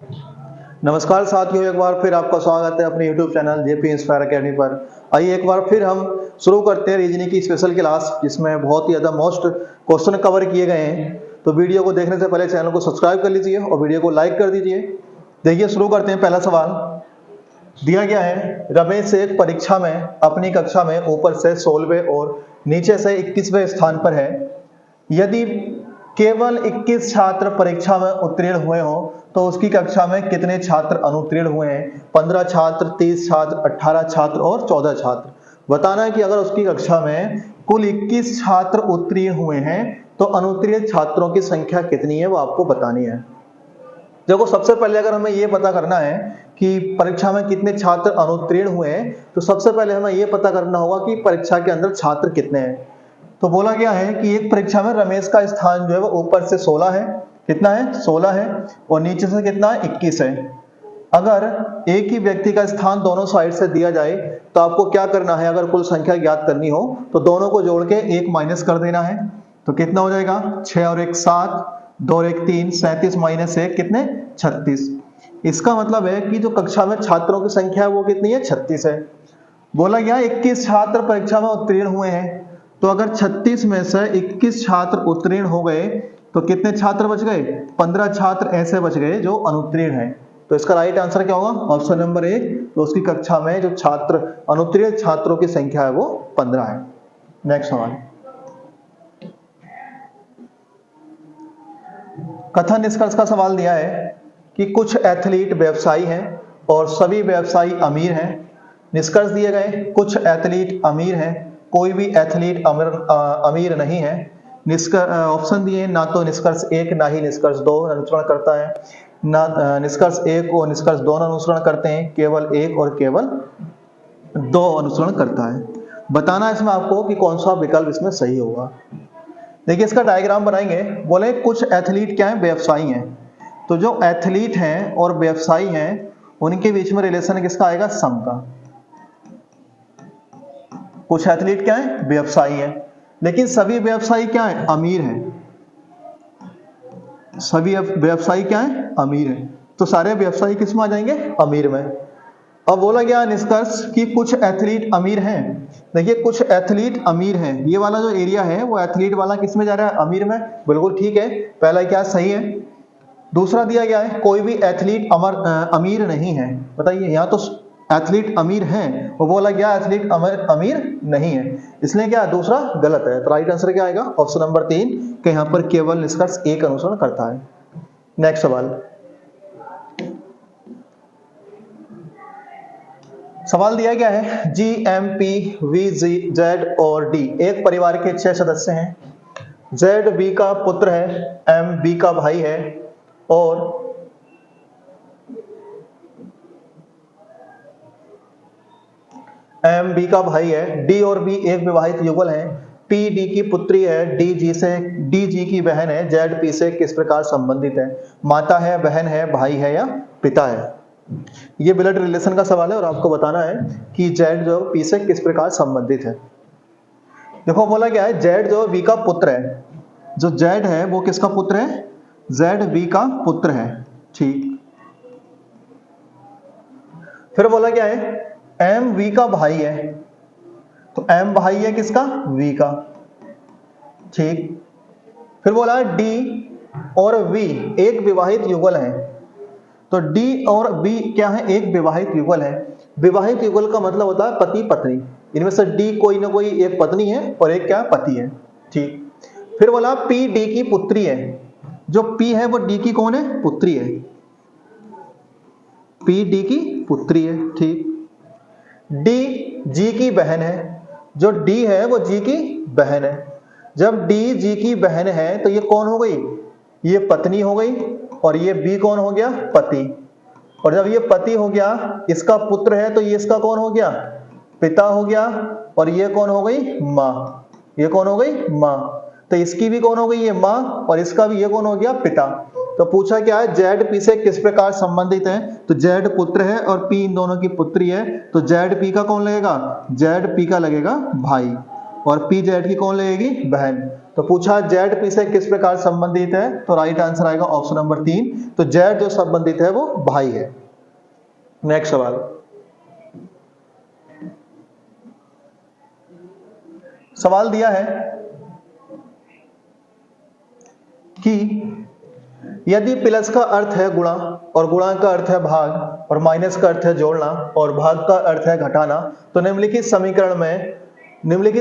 नमस्कार साथियों, एक बार फिर आपका स्वागत है अपने YouTube channel JP inspire academy पर। आइए एक बार फिर हम शुरू करते हैं रीजनिंग की स्पेशल क्लास, जिसमें बहुत ही ज़्यादा मोस्ट क्वेश्चन कवर किए गए हैं। तो वीडियो को देखने से पहले चैनल को सब्सक्राइब कर लीजिए और वीडियो को लाइक कर दीजिए। देखिए शुरू करते हैं। पहला सवाल दिया गया है, रमेश एक परीक्षा में अपनी कक्षा में ऊपर से 16वें और नीचे से 21वें स्थान पर है। यदि केवल 21 छात्र परीक्षा में उत्तीर्ण हुए हों तो उसकी कक्षा में कितने छात्र अनुत्तीर्ण हुए हैं? 15 छात्र, 30 छात्र, 18 छात्र और 14 छात्र। बताना है कि अगर उसकी कक्षा में कुल 21 छात्र उत्तीर्ण हुए हैं तो अनुत्तीर्ण छात्रों की संख्या कितनी है, वो आपको बतानी है। देखो, सबसे पहले अगर हमें ये पता करना है कि परीक्षा में कितने छात्र अनुत्तीर्ण हुए हैं, तो सबसे पहले हमें ये पता करना होगा कि परीक्षा के अंदर छात्र कितने हैं। तो बोला गया है कि एक परीक्षा में रमेश का स्थान जो है वो ऊपर से 16 है। कितना है? 16 है। और नीचे से कितना है? 21 है। अगर एक ही व्यक्ति का स्थान दोनों साइड से दिया जाए तो आपको क्या करना है? अगर कुल संख्या ज्ञात करनी हो तो दोनों को जोड़ के 1 माइनस कर देना है। तो कितना हो जाएगा? 6 और 1 7, 2 और 1 3, 37 माइनस 1 कितने? 36। इसका मतलब है कि जो कक्षा में छात्रों की संख्या है वो कितनी है? 36 है। बोला गया 21 छात्र परीक्षा में उत्तीर्ण हुए हैं, तो अगर 36 में से 21 छात्र उत्तीर्ण हो गए तो कितने छात्र बच गए? 15 छात्र ऐसे बच गए जो अनुत्तीर्ण हैं। तो इसका राइट आंसर क्या होगा? Option number 1। तो उसकी कक्षा में जो छात्र अनुत्तीर्ण छात्रों की संख्या है वो 15 है। नेक्स्ट सवाल, कथन निष्कर्ष का सवाल दिया है कि कुछ एथलीट व्यवसायी हैं और सभी व्यवसायी अमीर हैं। निष्कर्ष दिए गए, कुछ एथलीट अमीर हैं, कोई भी एथलीट अमीर नहीं है। ऑप्शन दिए, ना तो निष्कर्ष 1 ना ही निष्कर्ष 2 अनुसरण करता है, ना निष्कर्ष 1 और निष्कर्ष 2 अनुसरण करते हैं, केवल 1 और केवल 2 अनुसरण करता है। बताना है इसमें आपको कि कौन सा विकल्प इसमें सही होगा। देखिए इसका डायग्राम बनाएंगे। बोले कुछ एथलीट क्या है? व्यवसायी हैं। तो जो एथलीट हैं और व्यवसायी हैं उनके बीच में रिलेशन किसका आएगा? सम का। कुछ एथलीट क्या है? व्यवसायी हैं, लेकिन सभी व्यवसायी क्या है? अमीर हैं। सभी व्यवसायी क्या है? अमीर हैं। तो सारे व्यवसायी किस में आ जाएंगे? अमीर में। अब बोला गया निष्कर्ष कि कुछ एथलीट अमीर हैं। देखिए कुछ एथलीट अमीर हैं, ये वाला जो एरिया है वो एथलीट वाला किस में जा रहा है? अमीर में। बिल्कुल ठीक है, पहला क्या सही है। दूसरा दिया गया है कोई भी एथलीट अमीर नहीं है। बताइए, यहाँ तो एथलीट अमीर हैं और बोला गया एथलीट अमीर नहीं है, इसलिए क्या दूसरा गलत है। तो राइट आंसर क्या आएगा? ऑप्शन नंबर 3 के यहाँ पर केवल निष्कर्ष 1 अनुसरण करता है। नेक्स्ट सवाल दिया गया है, G, M, P, V, G, Z और डी एक परिवार के 6 सदस्य हैं। जेड बी का पुत्र है, एम बी का भाई है और एम बी का भाई है। डी और बी एक विवाहित युगल हैं। पी डी की पुत्री है, डी जी की बहन है। जेड पी से किस प्रकार संबंधित है? माता है, बहन है, भाई है या पिता है? ये ब्लड रिलेशन का सवाल है और आपको बताना है कि जेड जो पी से किस प्रकार संबंधित है। देखो बोला गया है जेड जो बी का पुत्र है। जो जेड है वो किसका पुत्र है? जेड बी का पुत्र है। ठीक। फिर बोला गया है एम वी का भाई है। तो एम भाई है किसका? वी का। ठीक। फिर बोला डी और वी एक विवाहित युगल है। तो डी और बी क्या है? एक विवाहित युगल है। विवाहित युगल का मतलब होता है पति पत्नी। इनमें से डी कोई ना कोई एक पत्नी है और एक क्या? पति है। ठीक। फिर बोला पी डी की पुत्री है। जो पी है वो डी की कौन है? पुत्री है। पी डी की पुत्री है। ठीक। डी जी की बहन है। जो डी है वो जी की बहन है। जब डी जी की बहन है तो ये कौन हो गई? ये पत्नी हो गई। और ये बी कौन हो गया? पति। और जब ये पति हो गया, इसका पुत्र है तो ये इसका कौन हो गया? पिता हो गया। और ये कौन हो गई? माँ। ये कौन हो गई? माँ। तो इसकी भी कौन हो गई? ये माँ। और इसका भी ये कौन हो गया? पिता। तो पूछा क्या है? जेड पी से किस प्रकार संबंधित है? तो जेड पुत्र है और पी इन दोनों की पुत्री है। तो जेड पी का कौन लगेगा? जेड पी का लगेगा भाई। और पी जेड की कौन लगेगी? बहन। तो पूछा जेड पी से किस प्रकार संबंधित है, तो राइट आंसर आएगा ऑप्शन नंबर 3। तो जेड जो संबंधित है वो भाई है। नेक्स्ट सवाल, सवाल दिया है कि यदि प्लस का अर्थ है गुणा और गुणा का अर्थ है भाग और माइनस का अर्थ है जोड़ना और भाग का अर्थ है घटाना, तो निम्नलिखित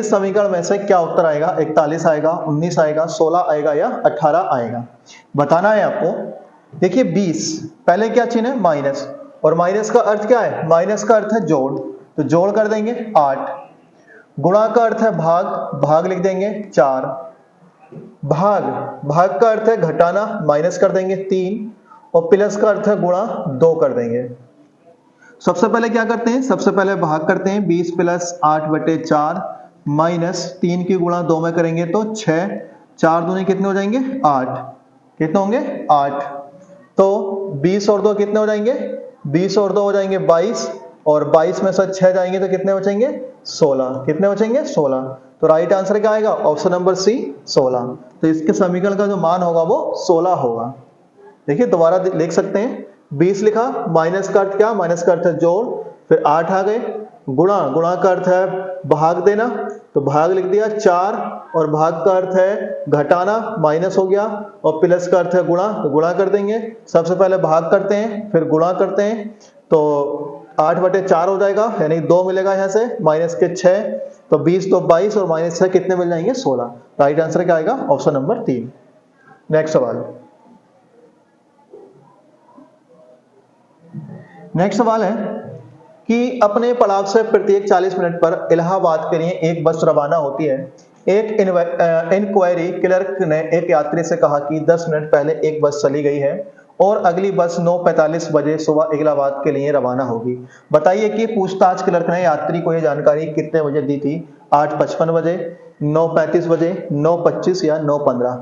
समीकरण में से क्या उत्तर आएगा? 41 आएगा, 19 आएगा, 16 आएगा या 18 आएगा? बताना है आपको। देखिए 20 पहले क्या चिन्ह है? माइनस, और माइनस का अर्थ क्या है? माइनस का अर्थ है जोड़, तो जोड़ कर देंगे 8। गुणा का अर्थ है भाग, भाग लिख देंगे 4। भाग का अर्थ है घटाना, माइनस कर देंगे 3। और प्लस का अर्थ है गुणा, 2 कर देंगे। सबसे पहले क्या करते हैं? सबसे पहले भाग करते हैं। 20 प्लस 8/4 माइनस 3 की गुणा 2 में करेंगे तो 6, 4 दूनी कितने हो जाएंगे? 8। कितने होंगे? 8। तो 20 और 2 कितने हो जाएंगे? 20 और 2 हो जाएंगे 22, और 22 में से 6 जाएंगे तो कितने बचेंगे? 16। कितने बचेंगे? 16। तो राइट आंसर क्या आएगा? Option number C 16। तो इसके समीकरण का जो मान होगा वो 16 होगा। देखिए दोबारा लिख सकते हैं। 20 लिखा, माइनस का अर्थ क्या? माइनस का अर्थ है जोड़, फिर 8 आ गए, गुणा का अर्थ है भाग देना, तो भाग लिख दिया 4, और भाग का अर्थ है घटाना, माइनस हो गया, और प्लस का अर्थ है गुणा, तो गुणा कर देंगे। सबसे पहले भाग करते हैं फिर गुणा करते हैं, तो 8/4 हो जाएगा, यानी 2 मिलेगा यहाँ से, माइनस के 6, तो 20 तो 22 और माइनस 6 कितने मिल जाएंगे? 16। राइट आंसर क्या आएगा? Option number 3। नेक्स्ट सवाल है कि अपने पड़ाव से प्रत्येक 40 मिनट पर इलाहाबाद के लिए एक बस रवाना होती है। एक इंक्वायरी क्लर्क ने एक यात्री से कहा कि 10 मिनट पहले एक बस चली गई है और अगली बस 9:45 बजे सुबह इलाहाबाद के लिए रवाना होगी। बताइए कि पूछताछ क्लर्क ने यात्री को यह जानकारी कितने बजे दी थी? 8:55 बजे, 9:35 बजे, 9:25 या 9:15?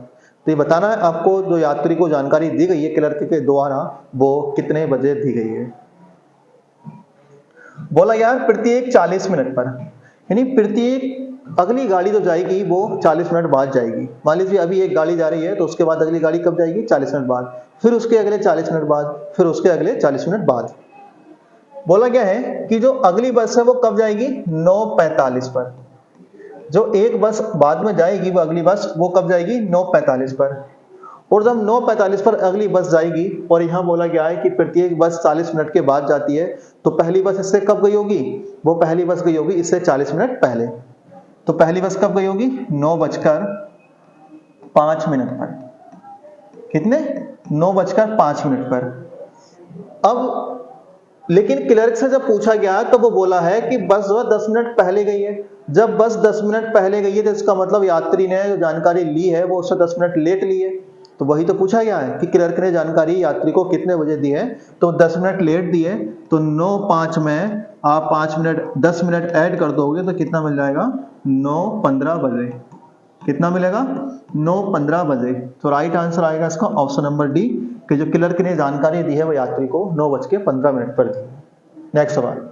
तो ये बताना है आपको, जो यात्री को जानकारी दी गई है क्लर्क के द्वारा वो कितने बजे दी गई है। बोला यार प्रत्येक 40 मिनट पर, यानी प्रत्येक अगली गाड़ी जो जाएगी वो 40 मिनट बाद जाएगी। मान लीजिए अभी एक गाड़ी जा रही है तो उसके बाद अगली गाड़ी कब जाएगी? 40 मिनट बाद, फिर उसके अगले 40 मिनट बाद, फिर उसके अगले 40 मिनट बाद। बोला क्या है कि जो अगली बस है वो कब जाएगी? 9:45 पर। जो एक बस बाद में जाएगी वो अगली बस वो कब जाएगी? 9:45 पर। और जब 9:45 पर अगली बस जाएगी, और यहाँ बोला गया है कि प्रत्येक बस 40 मिनट के बाद जाती है, तो पहली बस इससे कब गई होगी? वो पहली बस गई होगी इससे 40 मिनट पहले। तो पहली बस कब गई होगी? 9:05 पर। कितने? 9:05 पर। अब लेकिन क्लर्क से जब पूछा गया तो वो बोला है कि बस जो 10 मिनट पहले गई है। जब बस 10 मिनट पहले गई है तो इसका मतलब यात्री ने जो जानकारी ली है वो उससे 10 मिनट लेट ली है। तो वही तो पूछा गया है कि क्लर्क ने जानकारी यात्री को कितने बजे दी है, तो 10 मिनट लेट दी है। तो 9:05 में आप 5 मिनट 10 मिनट ऐड कर दोगे तो कितना मिल जाएगा? 9:15 बजे। कितना मिलेगा? 9:15 बजे। तो राइट आंसर आएगा इसका ऑप्शन नंबर डी, कि जो क्लर्क ने जानकारी दी है वो यात्री को 9:15 पर दी। नेक्स्ट सवाल,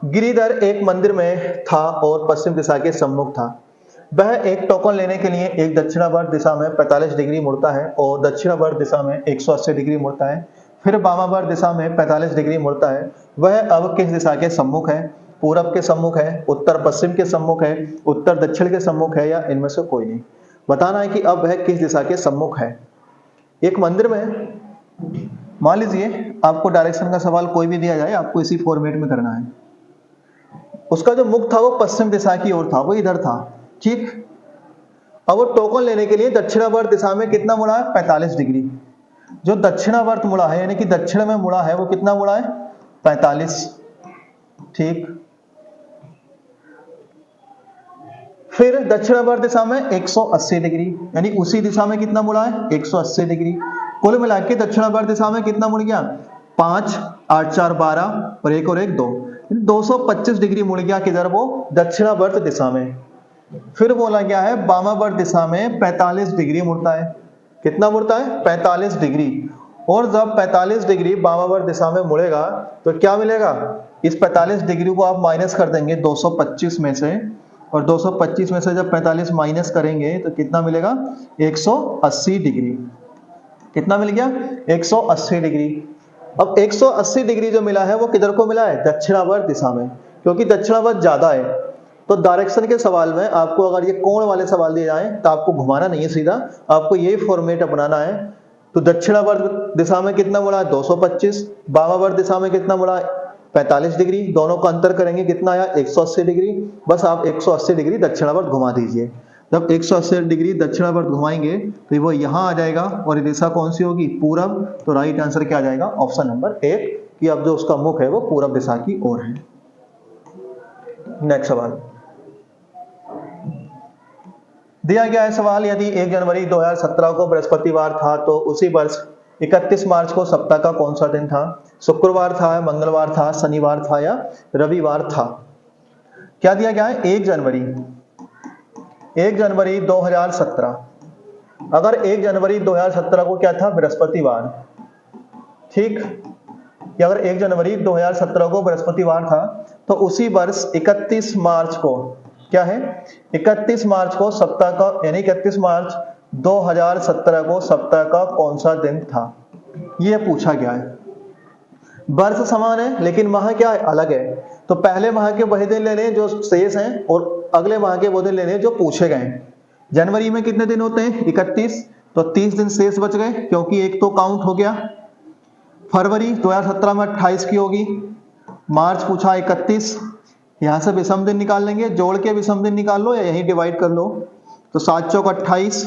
गिरिधर एक मंदिर में था और पश्चिम दिशा के सम्मुख था। वह एक टोकन लेने के लिए एक दक्षिणावर्त दिशा में 45 डिग्री मुड़ता है और दक्षिणावर्त दिशा में 180 डिग्री मुड़ता है, फिर वामावर्त दिशा में 45 डिग्री मुड़ता है। वह अब किस दिशा के सम्मुख है? पूरब के सम्मुख है, उत्तर पश्चिम के सम्मुख है, उत्तर दक्षिण के सम्मुख है, या इनमें से कोई नहीं? बताना है कि अब वह किस दिशा के सम्मुख है। एक मंदिर में मान लीजिए आपको डायरेक्शन का सवाल कोई भी दिया जाए, आपको इसी फॉर्मेट में करना है। उसका जो मुख था वो पश्चिम दिशा की ओर था, वो इधर था, ठीक। अब वो टोकन लेने के लिए दक्षिणावर्त दिशा में कितना मुड़ा है? 45 डिग्री। जो दक्षिणावर्त मुड़ा है यानी कि दक्षिण में मुड़ा है वो कितना मुड़ा है? 45, ठीक। फिर दक्षिणावर्त दिशा में 180 डिग्री, यानी उसी दिशा में कितना मुड़ा है? 180 डिग्री। कुल मिला के दक्षिणावर्त दिशा में कितना मुड़ गया? 5, 8, 4, 12 और 1 और 1 2, 225 डिग्री मुड़ गया। किधर? वो दक्षिणावर्त दिशा में। फिर बोला गया है वामावर्त दिशा में 45 डिग्री मुड़ता है। कितना मुड़ता है? 45 डिग्री। और जब 45 डिग्री वामावर्त दिशा में मुड़ेगा तो क्या मिलेगा, इस 45 डिग्री को आप माइनस कर देंगे 225 में से, और 225 में से जब 45 माइनस करेंगे तो कितना मिलेगा, 180 डिग्री। कितना मिल गया, 180 डिग्री। अब 180 डिग्री जो मिला है वो किधर को मिला है, दक्षिणावर्त दिशा में, क्योंकि दक्षिणावर्त ज्यादा है। तो डायरेक्शन के सवाल में आपको अगर ये कोण वाले सवाल दिए जाएं तो आपको घुमाना नहीं है सीधा, आपको यही फॉर्मेट अपनाना है। तो दक्षिणावर्त दिशा में कितना मुड़ा, 225, वामावर्त दिशा में कितना मुड़ा, 45 डिग्री, दोनों का अंतर करेंगे कितना आया, 180 डिग्री। बस आप 180 डिग्री दक्षिणावर्त घुमा दीजिए। जब 180 डिग्री दक्षिणावर्त घुमाएंगे तो वो यहाँ आ जाएगा, और ये दिशा कौन सी होगी, पूरब। तो राइट आंसर क्या आ जाएगा, ऑप्शन नंबर 1, कि अब जो उसका मुख है वो पूरब दिशा की ओर है। नेक्स्ट सवाल दिया गया है सवाल, यदि 1 जनवरी 2017 को बृहस्पतिवार था तो उसी वर्ष 31 मार्च को सप्ताह का कौन सा दिन था। शुक्रवार था, मंगलवार था, शनिवार था या रविवार था। क्या दिया गया है, 1 जनवरी 2017। अगर 1 जनवरी 2017 को क्या था, बृहस्पतिवार, ठीक, कि अगर 1 जनवरी 2017 को बृहस्पतिवार था तो उसी वर्ष 31 मार्च को क्या है, 31 मार्च को सप्ताह का, यानी 31 मार्च 2017 को सप्ताह का कौन सा दिन था, ये पूछा गया है। वर्ष समान है लेकिन माह क्या है, अलग है। तो पहले माह के वही दिन लेने जो शेष हैं और अगले माह के वो दिन लेने जो पूछे गए हैं। जनवरी में कितने दिन होते हैं, 31, तो 30 दिन शेष बच गए क्योंकि एक तो काउंट हो गया। फरवरी 2017 में 28 की होगी। मार्च पूछा 31, यहां से विषम दिन निकाल लेंगे, जोड़ के विषम दिन निकाल लो या यही डिवाइड कर लो। तो 7 चौक 28,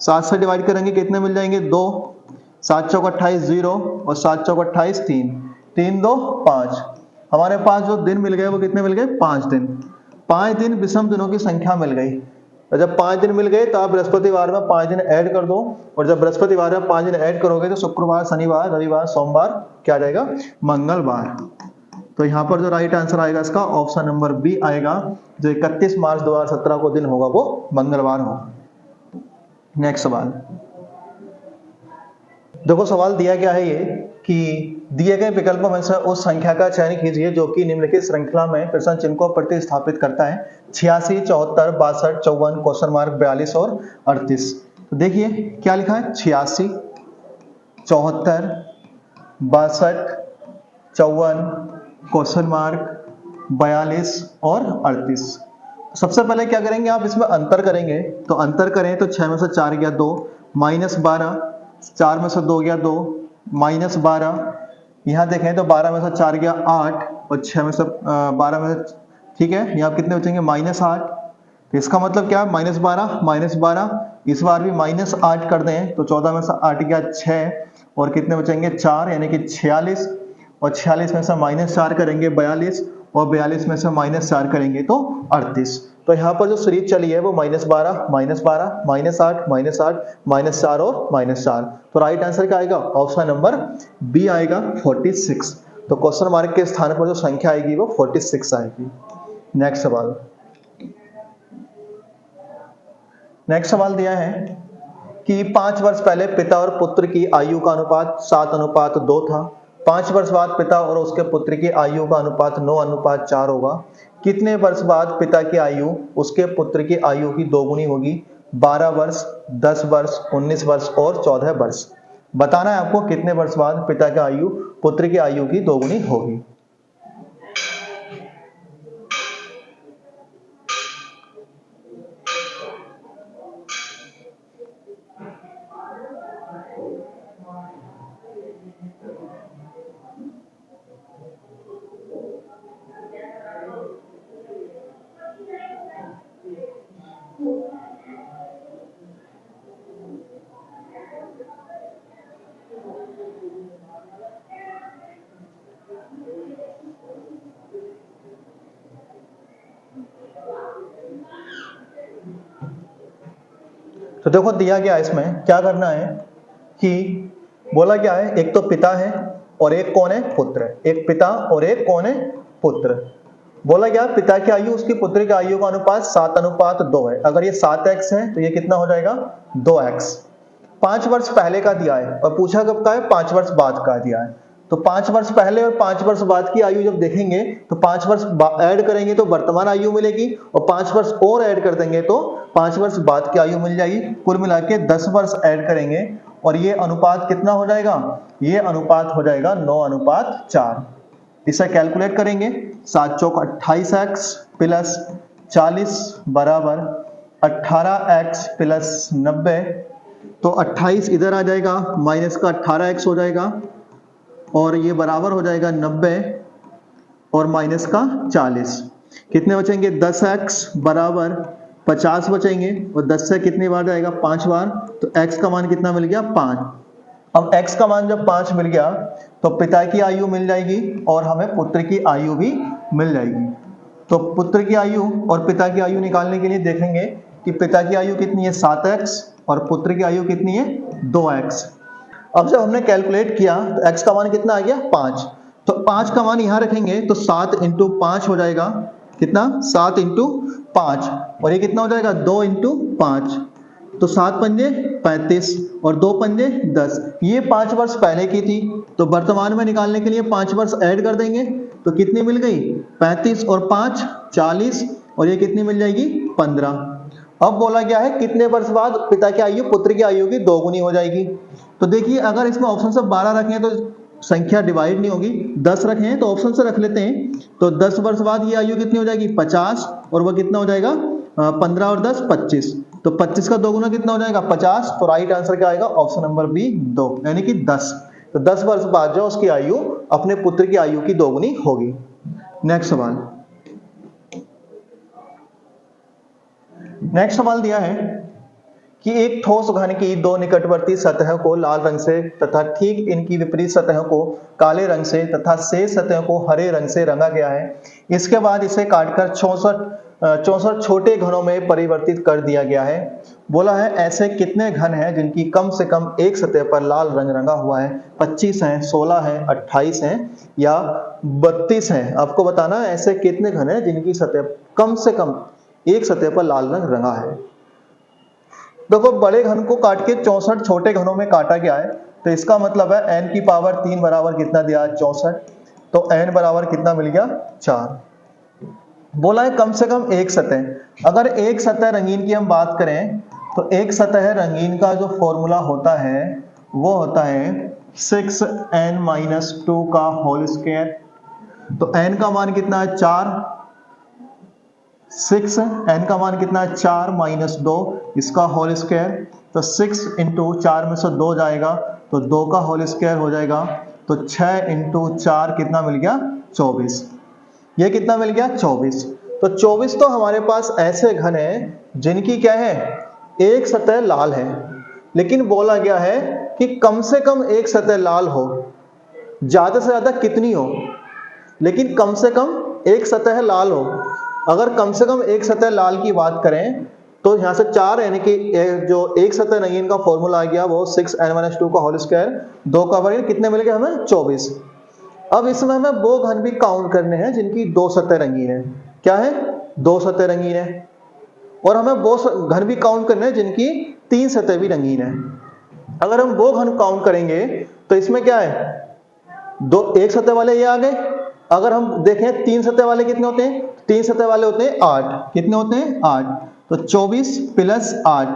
7 से डिवाइड करेंगे कितने मिल जाएंगे, 2, 7 चौक 28 0, और 7 चौक 28 3, 3 2 5। हमारे पास जो दिन मिल गए वो कितने मिल गए, 5 दिन। 5 दिन विषम दिनों की संख्या मिल गई। और जब 5 दिन मिल गए तो आप बृहस्पतिवार में 5 दिन ऐड कर दो, और जब बृहस्पतिवार में 5 दिन ऐड करोगे तो शुक्रवार, शनिवार, रविवार, सोमवार, क्या आ जाएगा, मंगलवार। तो यहाँ पर जो राइट आंसर आएगा इसका ऑप्शन नंबर बी आएगा, जो 31 मार्च 2017 को दिन होगा वो मंगलवार होगा। नेक्स्ट सवाल देखो, सवाल दिया गया है ये कि दिए गए विकल्पों में से उस संख्या का चयन कीजिए जो कि निम्नलिखित श्रृंखला में प्रश्न चिन्ह को प्रतिस्थापित करता है। 86, 74, 62, 54, क्वेश्चन मार्क 42 और 38। तो देखिए क्या लिखा है, 86, 74, 62, 54, क्वेश्चन मार्क 42 और 38। सबसे पहले क्या करेंगे, आप इसमें अंतर करेंगे। तो अंतर करें तो 6 में से 4 गया 2, माइनस 12, 4 में से 2 गया 2, माइनस 12। यहाँ देखें तो 12 में से 4 गया 8, और 6 में से 12 में से, ठीक है, यहाँ कितने बचेंगे, माइनस 8। तो इसका मतलब क्या, माइनस 12, माइनस 12, इस बार भी माइनस 8 कर दें तो 14 में से 8 गया 6, और कितने बचेंगे 4, यानी कि 46, और 46 में से माइनस 4 करेंगे 42, और 42 में से माइनस 4 करेंगे तो 38। तो यहाँ पर जो सीरीज चली है वो minus 12, minus 12, minus 8, minus 8, minus 4 और माइनस 4। तो राइट आंसर क्या आएगा, ऑप्शन नंबर बी आएगा 46। तो क्वेश्चन मार्क के स्थान पर जो संख्या आएगी वो 46 आएगी। नेक्स्ट सवाल, नेक्स्ट सवाल दिया है कि 5 वर्ष पहले पिता और पुत्र की आयु का अनुपात 7:2 था। 5 वर्ष बाद पिता और उसके पुत्र की आयु का अनुपात 9:4 होगा। कितने वर्ष बाद पिता की आयु उसके पुत्र की आयु की दोगुनी होगी। 12 वर्ष, 10 वर्ष, 19 वर्ष और 14 वर्ष। बताना है आपको कितने वर्ष बाद पिता की आयु पुत्र की आयु की दोगुनी होगी। तो देखो दिया गया इसमें क्या करना है कि बोला क्या है, एक तो पिता है और एक कौन है, पुत्र है। एक पिता और एक कौन है, पुत्र। बोला गया पिता की आयु उसकी पुत्र की आयु का अनुपात 7:2 है। अगर ये 7x है तो ये कितना हो जाएगा, 2x। 5 वर्ष पहले का दिया है और पूछा कब का है, 5 वर्ष बाद का दिया है। तो 5 वर्ष पहले और 5 वर्ष बाद की आयु जब देखेंगे तो 5 वर्ष ऐड करेंगे तो वर्तमान आयु मिलेगी और 5 वर्ष और ऐड कर देंगे तो 5 वर्ष बाद की आयु मिल जाएगी। कुल मिला के 10 वर्ष ऐड करेंगे और ये अनुपात कितना हो जाएगा, ये अनुपात हो जाएगा 9:4। इसे कैलकुलेट करेंगे, 7 चौक 28x प्लस 40 बराबर 18x प्लस 90। तो 28 इधर आ जाएगा, माइनस का 18x हो जाएगा और ये बराबर हो जाएगा 90 और माइनस का 40। कितने बचेंगे, 10x बराबर 50 बचेंगे और 10 से कितनी बार जाएगा, 5 बार। तो x का मान कितना मिल गया, 5। अब x का मान जब 5 मिल गया तो पिता की आयु मिल जाएगी और हमें पुत्र की आयु भी मिल जाएगी। तो पुत्र की आयु और पिता की आयु निकालने के लिए देखेंगे कि पिता की आयु कितनी है, 7x और पुत्र की आयु कितनी है, 2x। अब जब हमने कैलकुलेट किया तो x का मान कितना आ गया, 5। तो 5 का मान यहां रखेंगे तो 7 × 5 हो जाएगा, कितना, 7 × 5 और ये कितना हो जाएगा, 2 × 5। तो 7 पंजे 35 और 2 पंजे 10। ये 5 वर्ष पहले की थी तो वर्तमान में निकालने के लिए 5 वर्ष ऐड कर देंगे तो कितनी मिल गई, 35 और 5 40 और ये कितनी मिल जाएगी, 15। अब बोला गया है कितने वर्ष बाद पिता की आयु पुत्र की आयु की दोगुनी हो जाएगी। तो देखिए अगर इसमें ऑप्शन से 12 रखें तो संख्या डिवाइड नहीं होगी, 10 रखें तो ऑप्शन से रख लेते हैं। तो 10 वर्ष बाद ये आयु कितनी हो जाएगी, 50 और वह कितना हो जाएगा, 15 और 10 25। तो 25 का दोगुना कितना हो जाएगा, 50। तो राइट आंसर क्या आएगा, ऑप्शन नंबर बी 2 यानी कि 10। तो 10 वर्ष बाद जो उसकी आयु अपने पुत्र की आयु की दोगुनी होगी। नेक्स्ट सवाल, नेक्स्ट सवाल दिया है कि एक ठोस घन की 2 निकटवर्ती सतहों को लाल रंग से तथा ठीक इनकी विपरीत सतहों को काले रंग से तथा शेष सतहों को हरे रंग से रंगा गया है। इसके बाद इसे काटकर 64 छोटे घनों में परिवर्तित कर दिया गया है। बोला है ऐसे कितने घन हैं जिनकी कम से कम एक सतह पर लाल रंग रंगा हुआ है। 25 हैं, 16 हैं, 28 हैं या 32 हैं। आपको बताना है ऐसे कितने घन हैं जिनकी सतह कम से कम एक सतह पर लाल रंग रंगा है। देखो बड़े घन को काट के 64 छोटे घनों में काटा गया है तो इसका मतलब है n की पावर 3 बराबर कितना दिया है, 64। तो n बराबर कितना मिल गया, 4। बोला है कम से कम एक सतह। अगर एक सतह रंगीन की हम बात करें तो एक सतह रंगीन का जो फॉर्मूला होता है वो होता है 6n-2 का होल स्क्वायर। तो n का मान कितना है, 4। 6 n का मान कितना है, 4 - 2 इसका होल स्क्वायर। तो 6 × 4 में से 2 जाएगा तो 2 का होल स्क्वायर हो जाएगा। तो 6 × 4 कितना मिल गया, 24। ये कितना मिल गया, 24। तो 24 तो हमारे पास ऐसे घन हैं जिनकी क्या है, एक सतह लाल है। लेकिन बोला गया है कि कम से कम एक सतह लाल हो, ज्यादा से ज्यादा कितनी हो, लेकिन कम से कम एक सतह लाल हो। अगर कम से कम एक सतह लाल की बात करें तो यहाँ से 4 यानी कि जो एक सतह रंगीन का फॉर्मूला आ गया वो 6n-2 का होल स्क्वायर, 2 का वर्ग, कितने मिल गए हमें, 24। अब इसमें हमें वो घन भी काउंट करने हैं जिनकी 2 सतह रंगीन है। क्या है, 2 सतह रंगीन है। और हमें वो घन भी काउंट करने हैं जिनकी 3 सतह भी रंगीन है। अगर हम वो घन काउंट करेंगे तो इसमें क्या है, एक सतह वाले ये आ गए। अगर हम देखें 3 सतह वाले कितने होते हैं, 3 सतह वाले होते हैं 8। कितने होते हैं, 8। तो 24 + 8,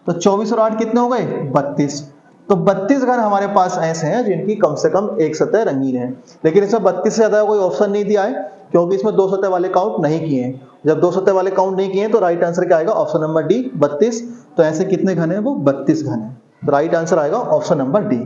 तो 24 और 8 कितने हो गए, 32। तो 32 घन हमारे पास ऐसे हैं जिनकी कम से कम एक सतह रंगीन है। लेकिन इसमें 32 से ज्यादा कोई ऑप्शन नहीं दिया है क्योंकि इसमें 2 सतह वाले काउंट नहीं किए हैं। जब 2 सतह वाले काउंट नहीं किए हैं तो राइट आंसर क्या आएगा, ऑप्शन नंबर डी 32। तो ऐसे कितने घन है, वो 32 घन है। तो राइट आंसर आएगा ऑप्शन नंबर डी।